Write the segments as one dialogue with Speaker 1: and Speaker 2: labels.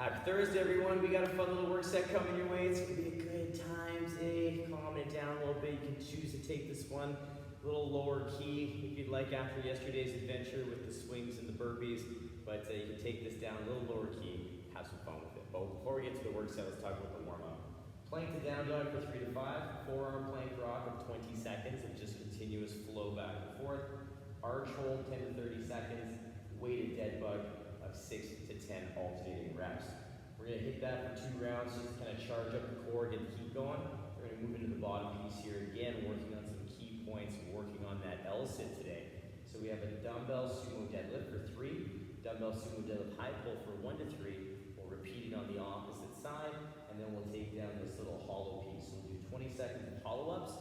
Speaker 1: Happy Thursday, everyone. We got a fun little work set coming your way. It's going to be a good time today. Calming it down a little bit. You can choose to take this one a little lower key if you'd like after yesterday's adventure with the swings and the burpees. But you can take this down a little lower key, have some fun with it. But before we get to the work set, let's talk about the warm-up. Plank to down dog for 3 to 5. Forearm plank rock of 20 seconds of just continuous flow back and forth. Arch hold 10 to 30 seconds. Weighted dead bug of 6 to 10 alternating reps. We're going to hit that for 2 rounds just to kind of charge up the core, get the heat going. We're going to move into the bottom piece here again, working on some key points, working on that L sit today. So we have a dumbbell sumo deadlift for 3, dumbbell sumo deadlift high pull for 1 to 3. We'll repeat it on the opposite side, and then we'll take down this little hollow piece. So we'll do 20 seconds of hollow ups,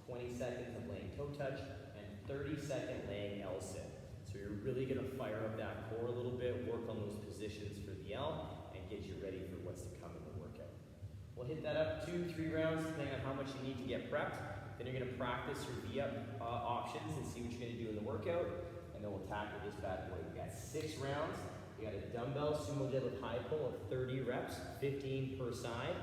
Speaker 1: 20 seconds of laying toe touch, and 30-second laying L sit. So you're really going to fire up that core a little bit, work on those positions for the L, and get you ready for what's to come in the workout. We'll hit that up 2-3 rounds, depending on how much you need to get prepped. Then you're going to practice your V-up options and see what you're going to do in the workout, and then we'll tackle this bad boy. We got 6 rounds. We got a dumbbell sumo deadlift high pull of 30 reps, 15 per side,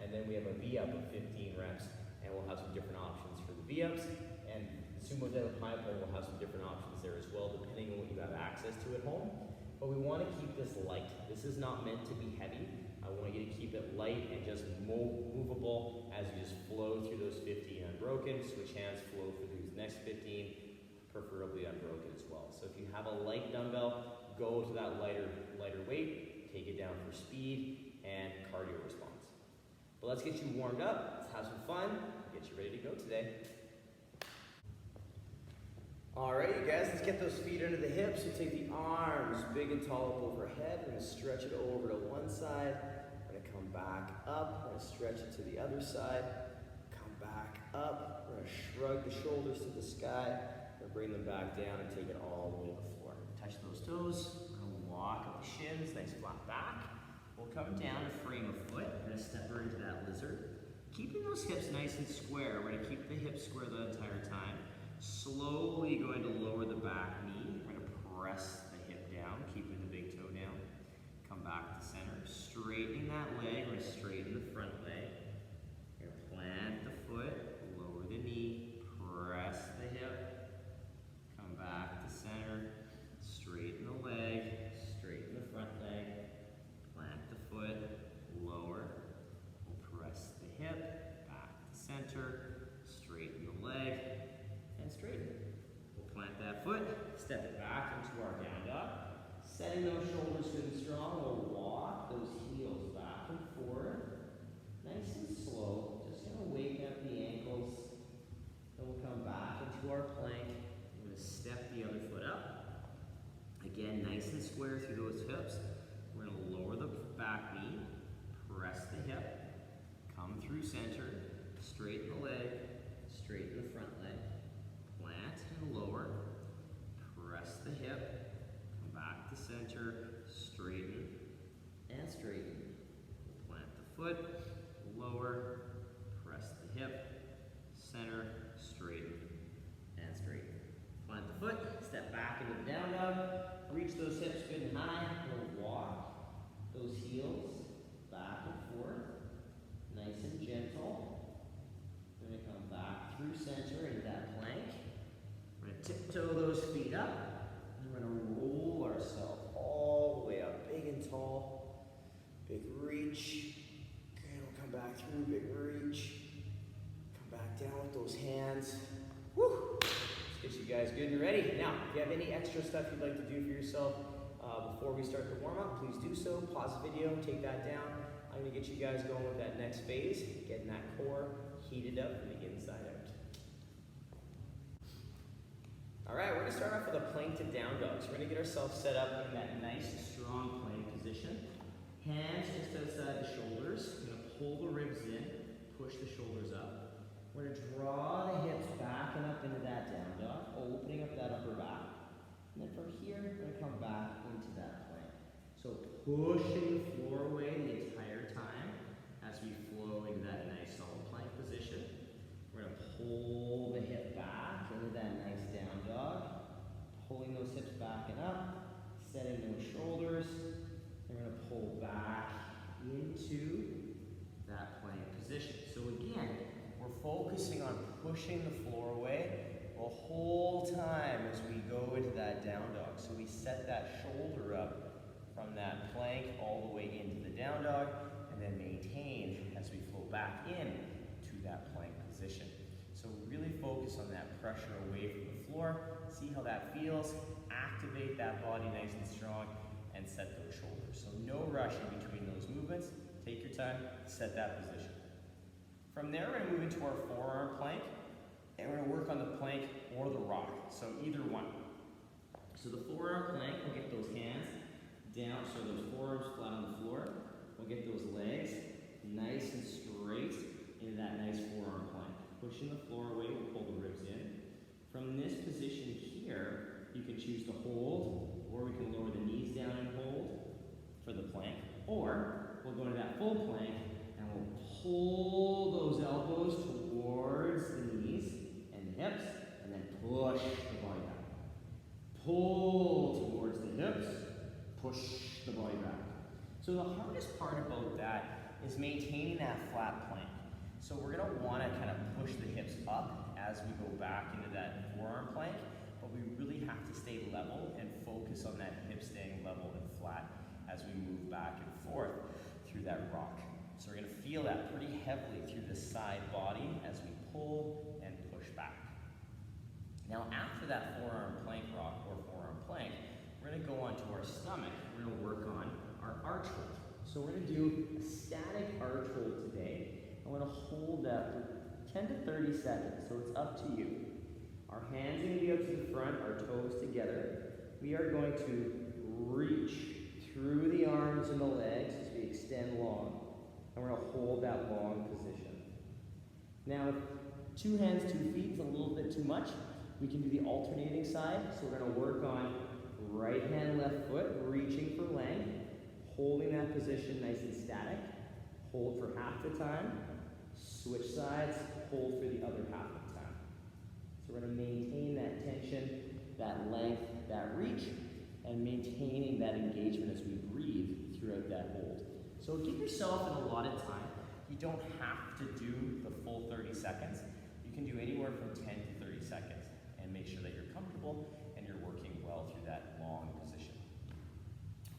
Speaker 1: and then we have a V-up of 15 reps, and we'll have some different options for the V-ups. And the sumo deadlift high pull will have some different options there as well, depending on what you have access to at home. But we want to keep this light. This is not meant to be heavy. I want you to keep it light and just movable as you just flow through those 15 unbroken. Switch hands, flow through these next 15, preferably unbroken as well. So if you have a light dumbbell, go to that lighter weight, take it down for speed and cardio response. But let's get you warmed up, let's have some fun, get you ready to go today. Alright, you guys, let's get those feet under the hips. We'll take the arms big and tall up overhead. We're going to stretch it over to one side. We're going to come back up. We're going to stretch it to the other side. Come back up. We're going to shrug the shoulders to the sky. We're going to bring them back down and take it all the way to the floor. Touch those toes. We're going to walk up the shins, nice flat back. We'll come down to frame a foot. We're going to step her into that lizard. Keeping those hips nice and square. We're going to keep the hips square the entire time. Slowly going to lower the back knee. We're going to press the hip down, keeping the big toe down. Come back to center. Straightening that leg. We're going to straighten the front leg. We're going to plant the foot, lower the knee, press the hip. Come back to center. Straighten the leg, straighten the front leg. Plant the foot, lower. We'll press the hip, back to center. Straighten the leg. And straighten. We'll plant that foot, step it back into our down dog. Setting those shoulders good and strong, we'll walk those heels back and forward. Nice and slow, just gonna wake up the ankles. Then we'll come back into our plank. We're gonna step the other foot up. Again, nice and square through those hips. We're gonna lower the back knee, press the hip, come through center, straighten the leg, straighten the front leg. Plant and lower, press the hip, come back to center, straighten and straighten. Plant the foot, lower, press the hip, center, straighten and straighten. Plant the foot, step back into the down dog, reach those hips good and high, we'll walk those heels back and forth, nice and gentle. We're going to come back through center into that plank. We're going to tiptoe those feet up, and we're going to roll ourselves all the way up, big and tall, big reach. Okay, we'll come back through, big reach. Come back down with those hands. Woo! Let's get you guys good and ready. Now, if you have any extra stuff you'd like to do for yourself before we start the warm-up, please do so. Pause the video, take that down. I'm going to get you guys going with that next phase, getting that core heated up from the inside out. Alright, we're going to start off with a plank to down dog. So we're going to get ourselves set up in that nice, strong plank position. Hands just outside the shoulders. We're going to pull the ribs in, push the shoulders up. We're going to draw the hips back and up into that down dog, opening up that upper back. And then from here, we're going to come back into that plank. So pushing the floor away the entire time as we flow into that nice solid plank position. We're going to pull the hip back into that nice down dog, pulling those hips back and up, setting those shoulders. We're going to pull back into that plank position. So again, we're focusing on pushing the floor away the whole time as we go into that down dog. So we set that shoulder up from that plank all the way into the down dog, and then maintain as we flow back in to that plank position. So really focus on that pressure away from the floor. See how that feels. Activate that body nice and strong and set those shoulders. So no rush in between those movements. Take your time, set that position. From there, we're going to move into our forearm plank, and we're going to work on the plank or the rock. So either one. So the forearm plank, we'll get those hands down, so those forearms flat on the floor. We'll get those legs nice and straight into that nice forearm plank. Pushing the floor away, we'll pull the ribs in. From this position here, you can choose to hold, or we can lower the knees down and hold for the plank. Or we'll go into that full plank and we'll pull those elbows towards the knees and the hips, and then push the body back. Pull towards the hips, push the body back. So the hardest part about that is maintaining that flat plank. So we're going to want to kind of push the hips up as we go back into that forearm plank, but we really have to stay level and focus on that hip staying level and flat as we move back and forth through that rock. So we're going to feel that pretty heavily through the side body as we pull and push back. Now after that forearm plank rock or forearm plank, we're going to go onto our stomach. We're going to work on our arch hold. So we're going to do a static arch hold today. I'm going to hold that for 10 to 30 seconds, so it's up to you. Our hands are going to be up to the front, our toes together. We are going to reach through the arms and the legs as we extend long. And we're going to hold that long position. Now, 2 hands, 2 feet is a little bit too much. We can do the alternating side. So we're going to work on right hand, left foot, reaching for length, holding that position nice and static. Hold for half the time. Switch sides, hold for the other half of the time. So we're going to maintain that tension, that length, that reach, and maintaining that engagement as we breathe throughout that hold. So give yourself an allotted time. You don't have to do the full 30 seconds. You can do anywhere from 10 to 30 seconds and make sure that you're comfortable and you're working well through that long position.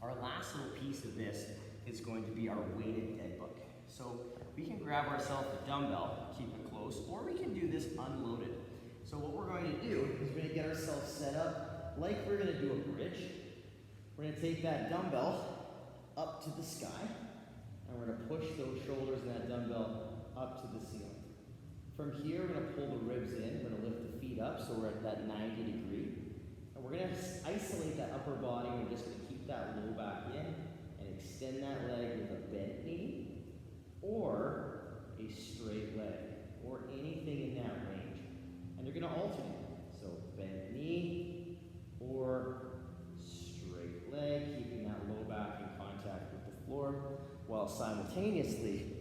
Speaker 1: Our last little piece of this is going to be our weighted deadbug. So we can grab ourselves a dumbbell, keep it close, or we can do this unloaded. So what we're going to do is we're going to get ourselves set up like we're going to do a bridge. We're going to take that dumbbell up to the sky, and we're going to push those shoulders and that dumbbell up to the ceiling. From here, we're going to pull the ribs in. We're going to lift the feet up so we're at that 90 degree. And we're going to isolate that upper body. We're just going to keep that low back in and extend that leg with a bent knee or a straight leg or anything in that range. And you're going to alternate. So bent knee or straight leg, keeping that low back in contact with the floor while simultaneously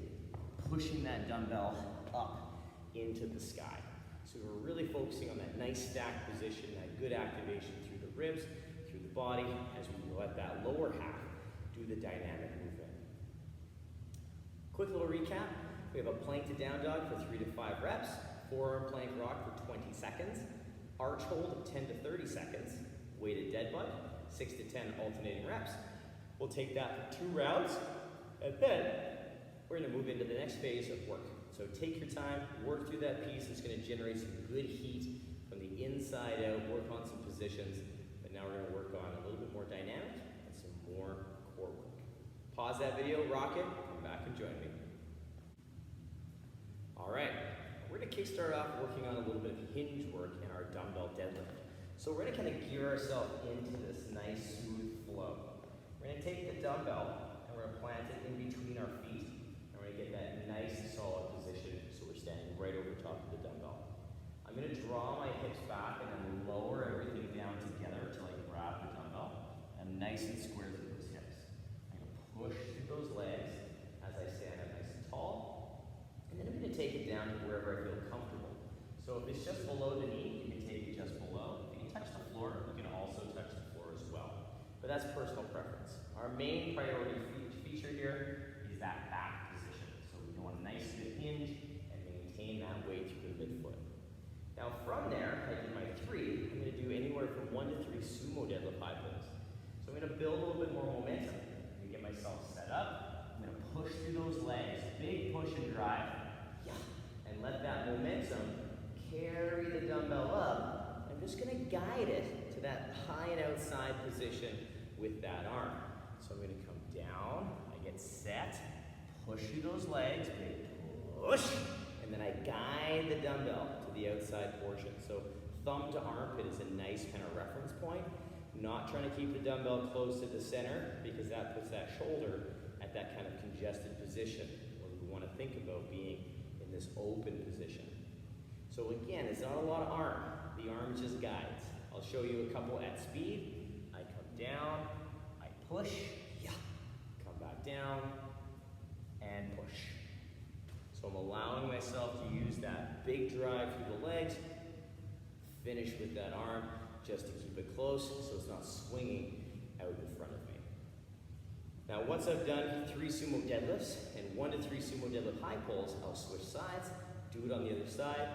Speaker 1: pushing that dumbbell up into the sky. So we're really focusing on that nice stacked position, that good activation through the ribs, through the body, as we let that lower half do the dynamic movement. Quick little recap. We have a plank to down dog for 3 to 5 reps, forearm plank rock for 20 seconds, arch hold of 10 to 30 seconds, weighted dead bug, 6 to 10 alternating reps. We'll take that for 2 rounds, and then we're going to move into the next phase of work. So take your time, work through that piece. It's going to generate some good heat from the inside out, work on some positions, but now we're going to work on a little bit more dynamic and some more core work. Pause that video, rock it, come back and join me. All right, we're going to kickstart off working on a little bit of hinge work in our dumbbell deadlift. So we're going to kind of gear ourselves into this nice smooth flow. We're going to take the dumbbell and we're going to plant it in between our feet. And we're going to get that nice solid position so we're standing right over top of the dumbbell. I'm going to draw my hips back and then lower everything down together until I grab the dumbbell. And nice and square through those hips. I'm going to push through those legs as I stand up nice and tall. And then I'm going to take it down to wherever I feel comfortable. So if it's just below the knee, you can take it just below. If you can touch the floor, you can also touch the floor as well. But that's personal preference. Our main priority feature here is just gonna guide it to that high and outside position with that arm. So I'm gonna come down, I get set, push through those legs, big push, and then I guide the dumbbell to the outside portion. So thumb to armpit is a nice kind of reference point. Not trying to keep the dumbbell close to the center because that puts that shoulder at that kind of congested position where we want to think about being in this open position. So again, it's not a lot of arm. The arm just guides. I'll show you a couple at speed. I come down, I push, yeah, come back down, and push. So I'm allowing myself to use that big drive through the legs, finish with that arm just to keep it close so it's not swinging out in front of me. Now once I've done 3 sumo deadlifts and 1 to 3 sumo deadlift high pulls, I'll switch sides, do it on the other side,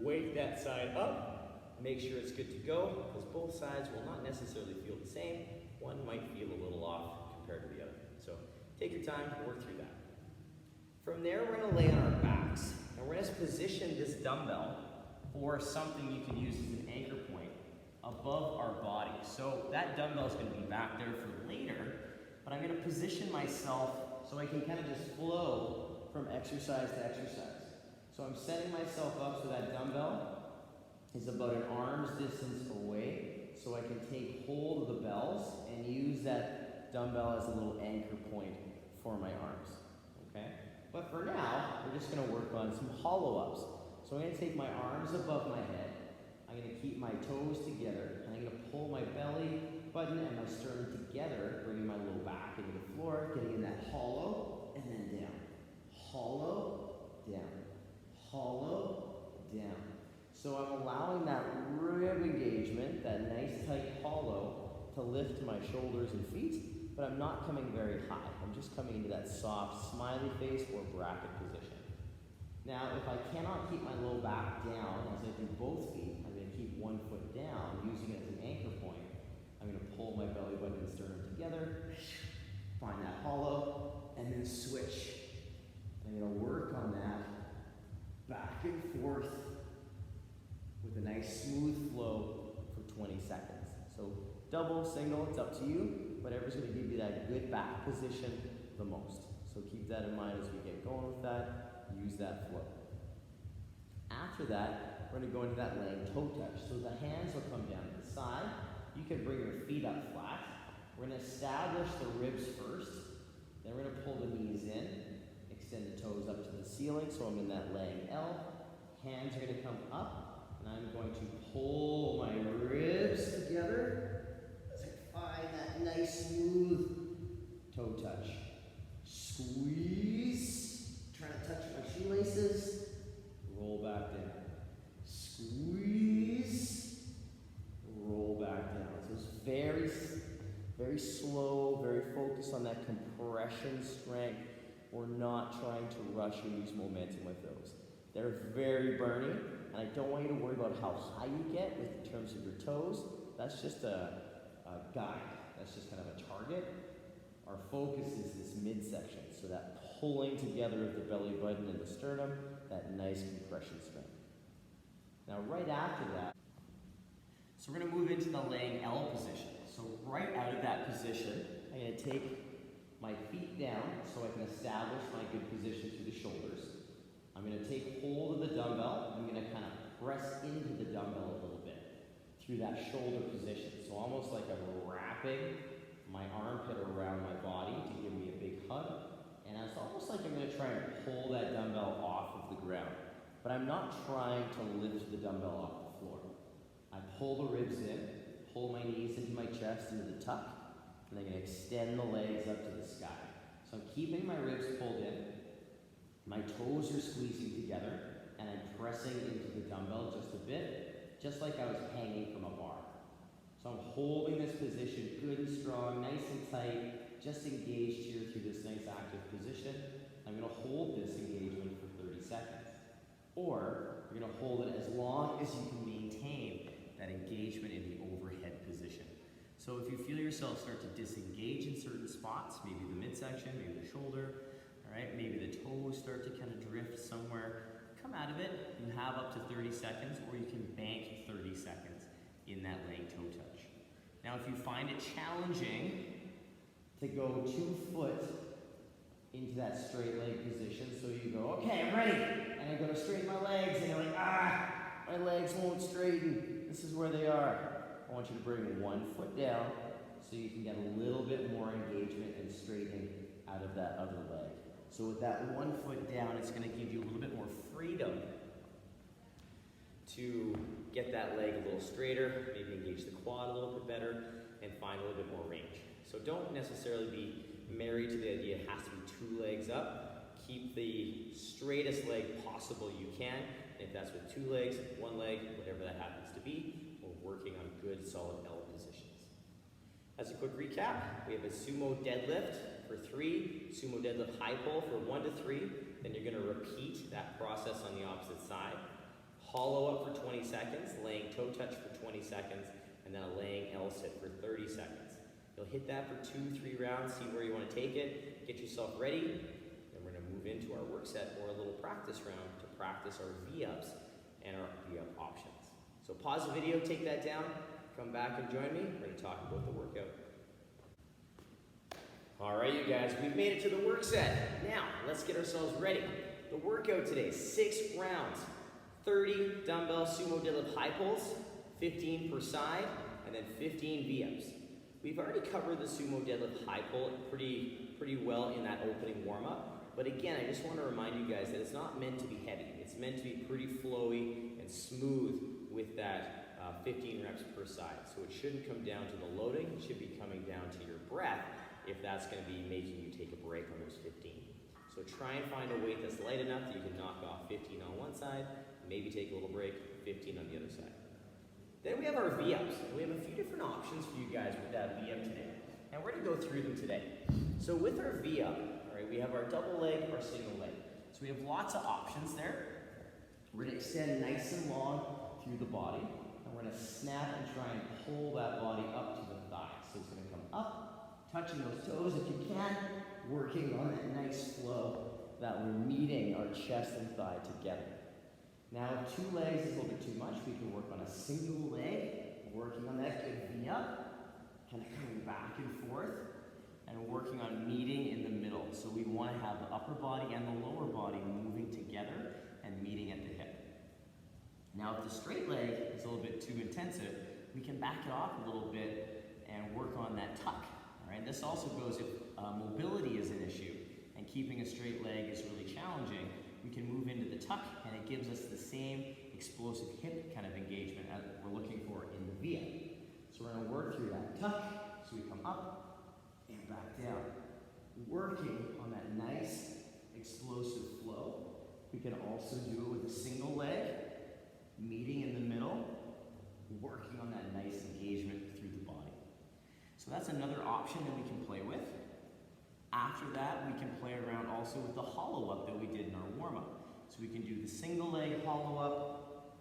Speaker 1: wake that side up, make sure it's good to go because both sides will not necessarily feel the same. One might feel a little off compared to the other. So take your time, work through that. From there, we're gonna lay on our backs and we're gonna position this dumbbell or something you can use as an anchor point above our body. So that dumbbell is going to be back there for later, but I'm going to position myself so I can kind of just flow from exercise to exercise. So I'm setting myself up so that dumbbell is about an arm's distance away so I can take hold of the bells and use that dumbbell as a little anchor point for my arms, okay? But for now, we're just going to work on some hollow ups. So I'm going to take my arms above my head, I'm going to keep my toes together, and I'm going to pull my belly button and my sternum together, bringing my low back into the floor, getting in that hollow, and then down. Hollow, down. Hollow, down. So I'm allowing that rib engagement, that nice tight hollow, to lift my shoulders and feet, but I'm not coming very high. I'm just coming into that soft smiley face or bracket position. Now, if I cannot keep my low back down as I do both feet, I'm going to keep one foot down, using it as an anchor point. I'm going to pull my belly button and sternum together, find that hollow, and then switch. I'm going to work on that back and forth with a nice smooth flow for 20 seconds. So double, single, it's up to you. Whatever's going to give you that good back position the most. So keep that in mind as we get going with that. Use that flow. After that, we're going to go into that laying toe touch. So the hands will come down to the side. You can bring your feet up flat. We're going to establish the ribs first. Then we're going to pull the knees in. Extend the toes up to the ceiling. So I'm in that laying L. Hands are going to come up. And I'm going to pull my ribs together as I find that nice smooth toe touch. Squeeze. Trying to touch my shoelaces, roll back down. Squeeze, roll back down. So it's very, very slow, very focused on that compression strength. We're not trying to rush or use momentum with those. They're very burning, and I don't want you to worry about how high you get in terms of your toes. That's just a guide. That's just kind of a target. Our focus is this midsection, so that pulling together of the belly button and the sternum, that nice compression strength. Now right after that, so we're going to move into the laying L position. So right out of that position, I'm going to take my feet down so I can establish my good position through the shoulders. I'm going to take hold of the dumbbell. I'm going to kind of press into the dumbbell a little bit through that shoulder position. So almost like I'm wrapping my armpit around my body to give me a big hug. And it's almost like I'm going to try and pull that dumbbell off of the ground. But I'm not trying to lift the dumbbell off the floor. I pull the ribs in, pull my knees into my chest, into the tuck, and I'm going to extend the legs up to the sky. So I'm keeping my ribs pulled in, my toes are squeezing together, and I'm pressing into the dumbbell just a bit, just like I was hanging from a bar. So I'm holding this position good and strong, nice and tight, just engaged here through this nice active position. I'm going to hold this engagement for 30 seconds. Or you're going to hold it as long as you can maintain that engagement in the overhead position. So if you feel yourself start to disengage in certain spots, maybe the midsection, maybe the shoulder, all right, maybe the toes start to kind of drift somewhere, come out of it. You have up to 30 seconds, or you can bank 30 seconds. in that laying toe touch. Now if you find it challenging to go 2 foot into that straight leg position, so you go, okay, I'm ready, and I go to straighten my legs, and you're like, my legs won't straighten. This is where they are. I want you to bring 1 foot down so you can get a little bit more engagement and straightening out of that other leg. So with that 1 foot down, it's going to give you a little bit more freedom to get that leg a little straighter, maybe engage the quad a little bit better, and find a little bit more range. So don't necessarily be married to the idea it has to be 2 legs up. Keep the straightest leg possible you can. And if that's with 2 legs, 1 leg, whatever that happens to be, we're working on good solid L positions. As a quick recap, we have a Sumo Deadlift for 3, Sumo Deadlift high pull for 1 to 3, then you're going to repeat that process on the opposite side. Hollow up for 20 seconds, laying toe touch for 20 seconds, and then a laying L sit for 30 seconds. You'll hit that for 2-3 rounds, see where you want to take it, get yourself ready, then we're going to move into our work set or a little practice round to practice our V-ups and our V-up options. So pause the video, take that down, come back and join me. We're going to talk about the workout. All right, you guys, we've made it to the work set. Now, let's get ourselves ready. The workout today, 6 rounds, 30 dumbbell sumo deadlift high pulls, 15 per side, and then 15 V-ups. We've already covered the sumo deadlift high pull pretty well in that opening warm-up. But again, I just want to remind you guys that it's not meant to be heavy. It's meant to be pretty flowy and smooth with that 15 reps per side. So it shouldn't come down to the loading. It should be coming down to your breath if that's going to be making you take a break on those 15. So try and find a weight that's light enough that you can knock off 15 on one side, maybe take a little break, 15 on the other side. Then we have our V-ups. We have a few different options for you guys with that V-up today. And we're going to go through them today. So with our V-up, all right, we have our double leg, our single leg. So we have lots of options there. We're going to extend nice and long through the body. And we're going to snap and try and pull that body up to the thigh. So it's going to come up, touching those toes if you can, working on that nice flow that we're meeting our chest and thigh together. Now, if 2 legs is a little bit too much, we can work on a single leg, working on that good V-up, kind of coming back and forth, and working on meeting in the middle. So we want to have the upper body and the lower body moving together and meeting at the hip. Now, if the straight leg is a little bit too intensive, we can back it off a little bit and work on that tuck. All right? This also goes if mobility is an issue and keeping a straight leg is really challenging. We can move into the tuck, and it gives us the same explosive hip kind of engagement as we're looking for in the V-up. So we're going to work through that tuck, so we come up and back down. Working on that nice explosive flow. We can also do it with a single leg, meeting in the middle, working on that nice engagement through the body. So that's another option that we can play with. After that, we can play around also with the hollow up that we did in our warm-up. So we can do the single leg hollow up,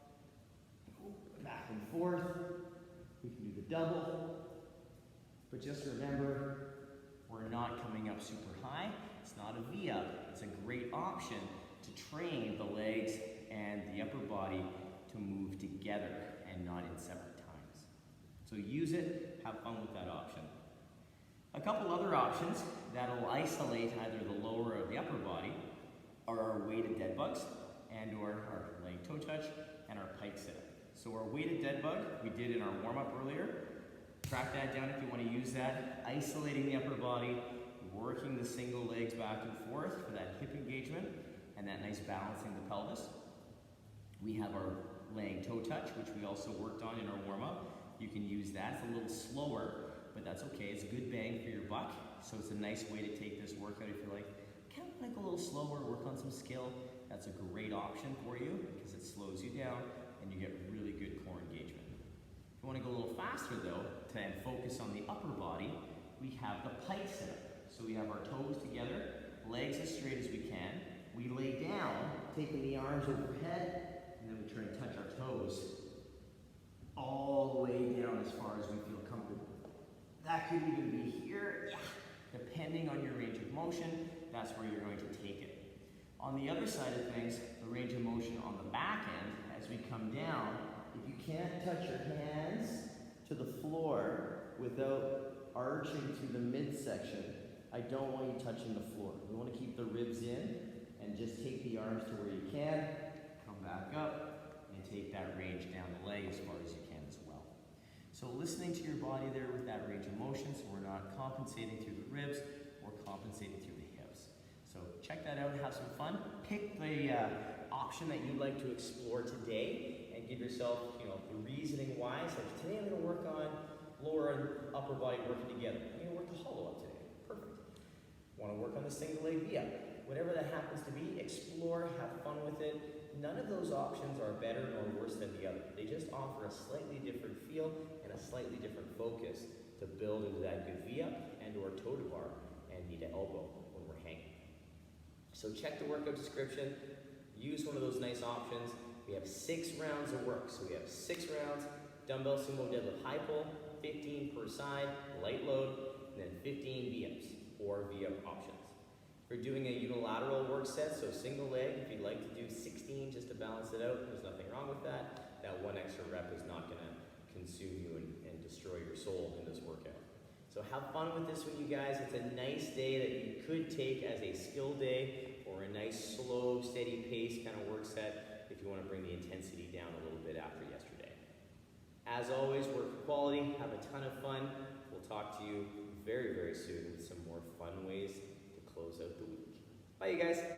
Speaker 1: back and forth. We can do the double. But just remember, we're not coming up super high. It's not a V-up. It's a great option to train the legs and the upper body to move together and not in separate times. So use it, have fun with that option. A couple other options that'll isolate either the lower or the upper body are our weighted dead bugs and or our laying toe touch and our pike sit-up. So our weighted dead bug, we did in our warm-up earlier. Track that down if you want to use that. Isolating the upper body, working the single legs back and forth for that hip engagement and that nice balancing the pelvis. We have our laying toe touch, which we also worked on in our warm-up. You can use that. It's a little slower, but that's okay. It's a good bang for your buck. So it's a nice way to take this workout if you're like, kind of like a little slower, work on some skill. That's a great option for you because it slows you down and you get really good core engagement. If you want to go a little faster though, to focus on the upper body, we have the pike sit-up. So we have our toes together, legs as straight as we can. We lay down, taking the arms overhead, and then we try and touch our toes all the way down as far as we feel comfortable. That could even be here, depending on your range of motion, that's where you're going to take it. On the other side of things, the range of motion on the back end, as we come down, if you can't touch your hands to the floor without arching to the midsection, I don't want you touching the floor. We want to keep the ribs in and just take the arms to where you can, come back up, and take that range down the leg as far as you can as well. So listening to your body there with that range of motion, so we're not compensating through the ribs, we're compensating through the hips. So check that out, have some fun. Pick the option that you'd like to explore today and give yourself, the reasoning why. So today I'm going to work on lower and upper body working together. I'm going to work the hollow up today. Perfect. Want to work on the single leg V up. Whatever that happens to be, explore, have fun with it. None of those options are better nor worse than the other. They just offer a slightly different feel and a slightly different focus to build into that good V up and or toe to bar and knee to elbow when we're hanging. So check the workout description. Use one of those nice options. We have 6 rounds of work. So we have 6 rounds, dumbbell sumo deadlift high pull, 15 per side, light load, and then 15 V-ups or V-up options. If you're doing a unilateral work set, so single leg, if you'd like to do 16 just to balance it out, there's nothing wrong with that. That one extra rep is not going to consume you and destroy your soul in this workout. So have fun with this one, you guys. It's a nice day that you could take as a skill day or a nice slow, steady pace kind of work set if you want to bring the intensity down a little bit after yesterday. As always, work for quality, have a ton of fun. We'll talk to you very, very soon with some more fun ways to close out the week. Bye, you guys.